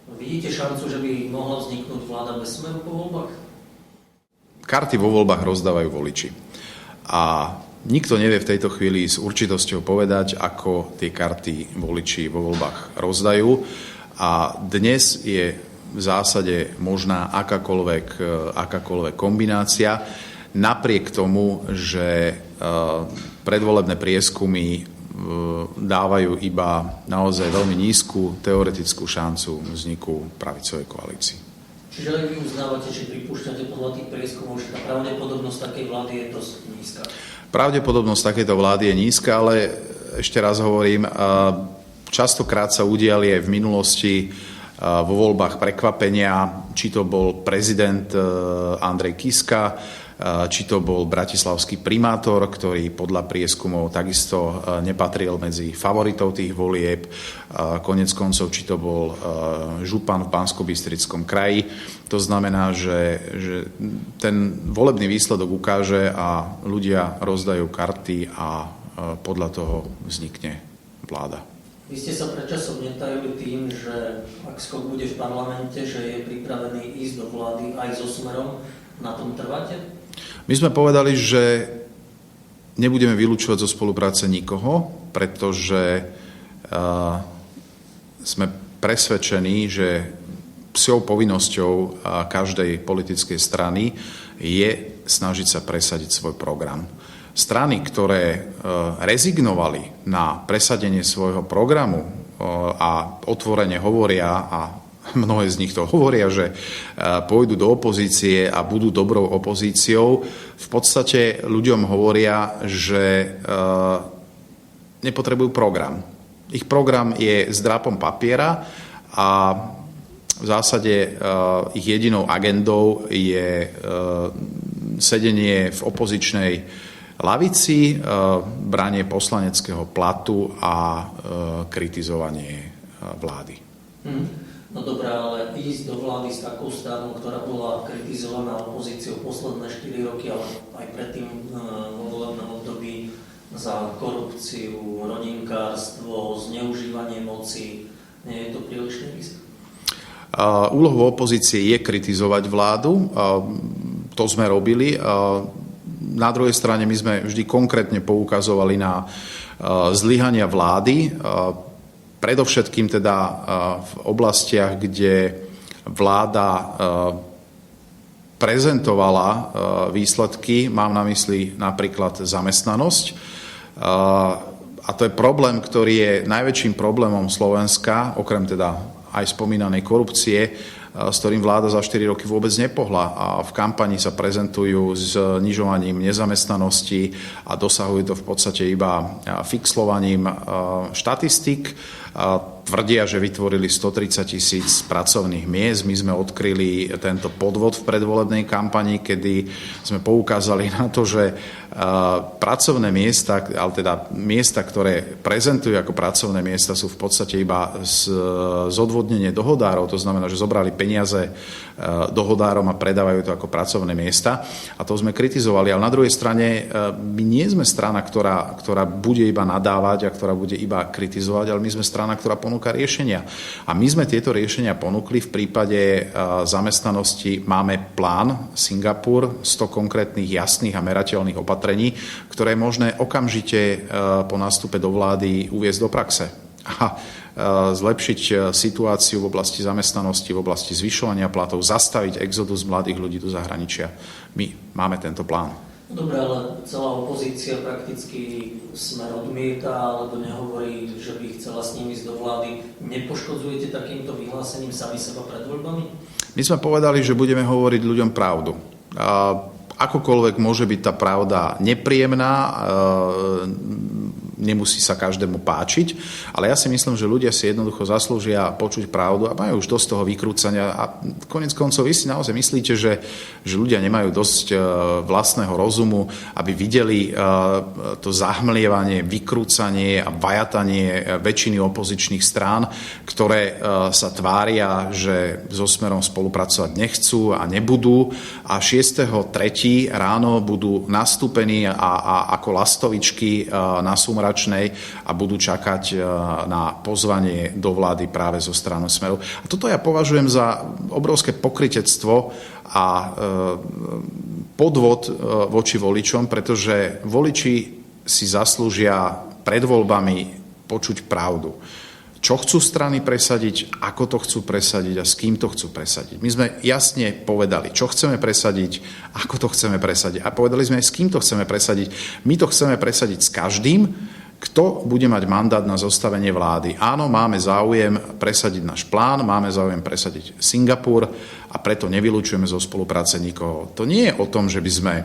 Vidíte šancu, že by mohla vzniknúť vláda bez Smeru po voľbách? Karty vo voľbách rozdávajú voliči. A nikto nevie v tejto chvíli s určitosťou povedať, ako tie karty voliči vo voľbách rozdajú. A dnes je v zásade možná akákoľvek kombinácia, napriek tomu, že predvolebné prieskumy dávajú iba naozaj veľmi nízku teoretickú šancu vzniku pravicovej koalície. Čiže aj vy uznávate, či pripúšťate podľa tých prieskumov, že tá pravdepodobnosť takej vlády je dosť nízka? Pravdepodobnosť takejto vlády je nízka, ale ešte raz hovorím, častokrát sa udiali aj v minulosti vo voľbách prekvapenia, či to bol prezident Andrej Kiska, či to bol bratislavský primátor, ktorý podľa prieskumov takisto nepatril medzi favoritov tých volieb, konec koncov, či to bol župan v Banskobystrickom kraji. To znamená, že ten volebný výsledok ukáže a ľudia rozdajú karty a podľa toho vznikne vláda. Vy ste sa predčasom netajili tým, že ak Skok bude v parlamente, že je pripravený ísť do vlády aj so Smerom. Na tom trváte? My sme povedali, že nebudeme vylúčovať zo spolupráce nikoho, pretože sme presvedčení, že psou povinnosťou každej politickej strany je snažiť sa presadiť svoj program. Strany, ktoré rezignovali na presadenie svojho programu a otvorene hovoria, a mnohé z nich to hovoria, že pôjdu do opozície a budú dobrou opozíciou, v podstate ľuďom hovoria, že nepotrebujú program. Ich program je s drápom papiera a v zásade ich jedinou agendou je sedenie v opozičnej lavici, branie poslaneckého platu a kritizovanie vlády. No dobré, ale ísť do vlády s takou stranou, ktorá bola kritizovaná opozíciou posledné 4 roky, ale aj predtým vo volebnom období za korupciu, rodinkárstvo, zneužívanie moci, nie je to prílišný risk? Úlohou opozície je kritizovať vládu. To sme robili. Na druhej strane my sme vždy konkrétne poukazovali na zlyhania vlády, predovšetkým teda v oblastiach, kde vláda prezentovala výsledky, mám na mysli napríklad zamestnanosť. A to je problém, ktorý je najväčším problémom Slovenska, okrem teda aj spomínanej korupcie, s ktorým vláda za 4 roky vôbec nepohla. A v kampani sa prezentujú s znižovaním nezamestnanosti a dosahujú to v podstate iba fixlovaním štatistík. Tvrdia, že vytvorili 130 000 pracovných miest. My sme odkryli tento podvod v predvolebnej kampani, kedy sme poukázali na to, že pracovné miesta, ale teda miesta, ktoré prezentujú ako pracovné miesta, sú v podstate iba zodvodnenie dohodárov. To znamená, že zobrali peniaze dohodárom a predávajú to ako pracovné miesta. A to sme kritizovali. Ale na druhej strane my nie sme strana, ktorá bude iba nadávať a ktorá bude iba kritizovať, ale my sme strana, ktorá ponúka riešenia. A my sme tieto riešenia ponúkli. V prípade zamestnanosti máme plán Singapur, 100 konkrétnych jasných a merateľných opatrení, ktoré je možné okamžite po nástupe do vlády uviesť do praxe. A zlepšiť situáciu v oblasti zamestnanosti, v oblasti zvyšovania platov, zastaviť exodus mladých ľudí do zahraničia. My máme tento plán. Dobre, ale celá opozícia prakticky Smer odmieta, alebo nehovorí, že by chcela s nimi ísť do vlády. Nepoškodzujete takýmto vyhlásením sami seba pred voľbami? My sme povedali, že budeme hovoriť ľuďom pravdu. Akokoľvek môže byť tá pravda nepríjemná, nemusí sa každému páčiť, ale ja si myslím, že ľudia si jednoducho zaslúžia počuť pravdu a majú už dosť toho vykrúcania a konec koncov vy si naozaj myslíte, že ľudia nemajú dosť vlastného rozumu, aby videli to zahmlievanie, vykrúcanie a vajatanie väčšiny opozičných strán, ktoré sa tvária, že so Smerom spolupracovať nechcú a nebudú a 6.3. ráno budú nastúpení a ako lastovičky na súmračí konfrontačnej a budú čakať na pozvanie do vlády práve zo strany Smeru. A toto ja považujem za obrovské pokrytectvo a podvod voči voličom, pretože voliči si zaslúžia pred voľbami počuť pravdu. Čo chcú strany presadiť, ako to chcú presadiť a s kým to chcú presadiť. My sme jasne povedali, čo chceme presadiť, ako to chceme presadiť a povedali sme aj, s kým to chceme presadiť. My to chceme presadiť s každým, kto bude mať mandát na zostavenie vlády. Áno, máme záujem presadiť náš plán, máme záujem presadiť Singapur a preto nevylučujeme zo spolupráce nikoho. To nie je o tom, že by sme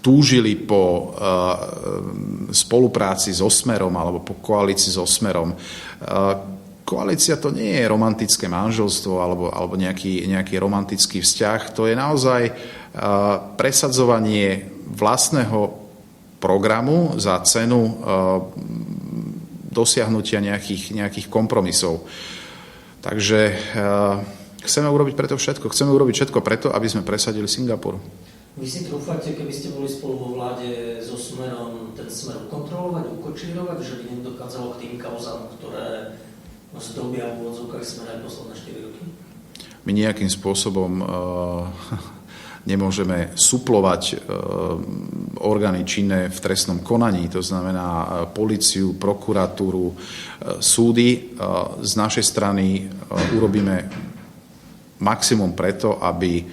túžili po spolupráci so Smerom alebo po koalícii so Smerom. Koalícia to nie je romantické manželstvo alebo nejaký romantický vzťah. To je naozaj presadzovanie vlastného programu za cenu dosiahnutia nejakých kompromisov. Takže chceme urobiť preto všetko. Chceme urobiť všetko preto, aby sme presadili Singapur. Vy si trúfate, keby ste boli spolu vo vláde so Smerom, ten Smer ukontrolovať, ukočírovať, že by nedokázalo k tým kauzám, ktoré zdobia v úvodzovkách Smer aj posledné 4 roky? My nejakým spôsobom nemôžeme suplovať orgány činné v trestnom konaní, to znamená políciu, prokuratúru, súdy. Z našej strany urobíme maximum preto, aby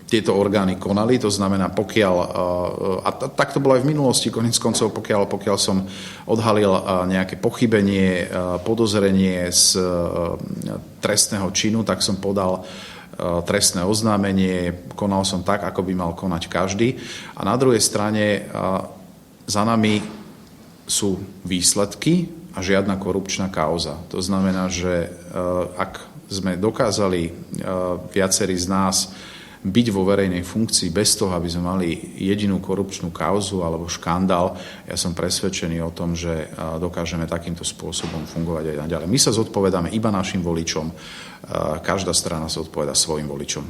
tieto orgány konali, to znamená pokiaľ, a tak to bolo aj v minulosti, koniec koncov, pokiaľ som odhalil nejaké pochybenie, podozrenie z trestného činu, tak som podal trestné oznámenie, konal som tak, ako by mal konať každý. A na druhej strane za nami sú výsledky a žiadna korupčná kauza. To znamená, že ak sme dokázali viacerí z nás byť vo verejnej funkcii bez toho, aby sme mali jedinú korupčnú kauzu alebo škandál, ja som presvedčený o tom, že dokážeme takýmto spôsobom fungovať aj naďalej. My sa zodpovedáme iba našim voličom, každá strana sa odpovedá svojim voličom.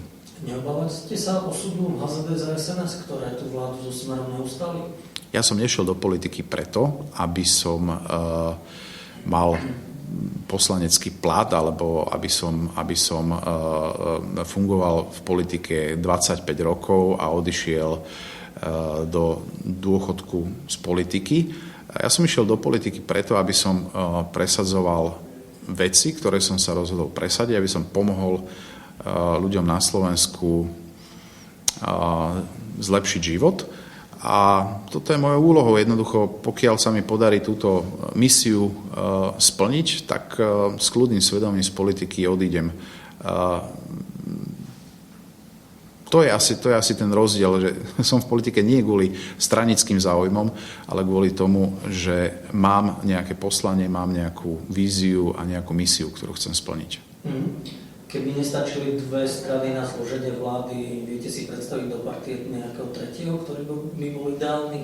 Neobávate sa osudu HZDS a SNS, ktoré tú vládu so Smerom neustali? Ja som nešiel do politiky preto, aby som mal poslanecký plat, alebo aby som fungoval v politike 25 rokov a odišiel do dôchodku z politiky. Ja som išiel do politiky preto, aby som presadzoval veci, ktoré som sa rozhodol presadiť, aby som pomohol ľuďom na Slovensku zlepšiť život. A toto je mojou úlohou. Jednoducho, pokiaľ sa mi podarí túto misiu splniť, tak s kľudným svedomím z politiky odídem. To je asi ten rozdiel, že som v politike nie kvôli stranickým záujmom, ale kvôli tomu, že mám nejaké poslanie, mám nejakú víziu a nejakú misiu, ktorú chcem splniť. Keby nestačili 2 strany na zloženie vlády, viete si predstaviť do partie nejakého tretieho, ktorý by bol ideálny?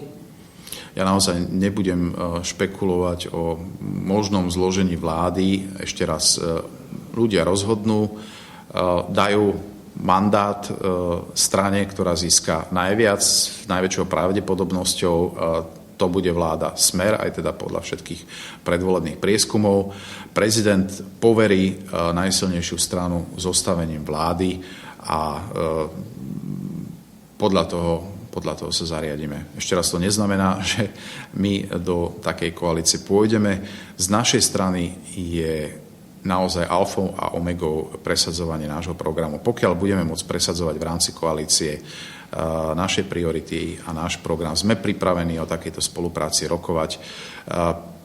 Ja naozaj nebudem špekulovať o možnom zložení vlády. Ešte raz, ľudia rozhodnú, dajú mandát strane, ktorá získa najviac, najväčšou pravdepodobnosťou. To bude vláda Smer, aj teda podľa všetkých predvolebných prieskumov. Prezident poverí najsilnejšiu stranu zostavením vlády a podľa toho sa zariadíme. Ešte raz, to neznamená, že my do takej koalície pôjdeme. Z našej strany je naozaj alfou a omegou presadzovanie nášho programu. Pokiaľ budeme môcť presadzovať v rámci koalície naše priority a náš program, sme pripravení o takejto spolupráci rokovať.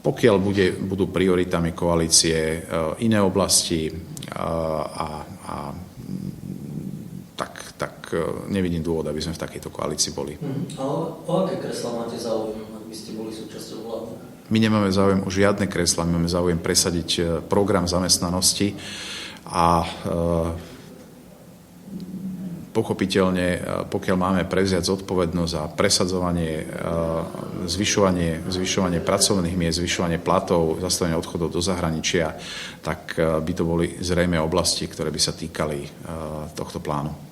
Pokiaľ budú prioritami koalície iné oblasti, tak nevidím dôvod, aby sme v takejto koalícii boli. O aké kreslá máte záujem, ak by ste boli súčasťou vlády? My nemáme záujem o žiadne kreslá, my máme záujem presadiť program zamestnanosti a pochopiteľne, pokiaľ máme prevziať zodpovednosť za presadzovanie, zvyšovanie pracovných miest, zvyšovanie platov, zastavenie odchodov do zahraničia, tak by to boli zrejme oblasti, ktoré by sa týkali tohto plánu.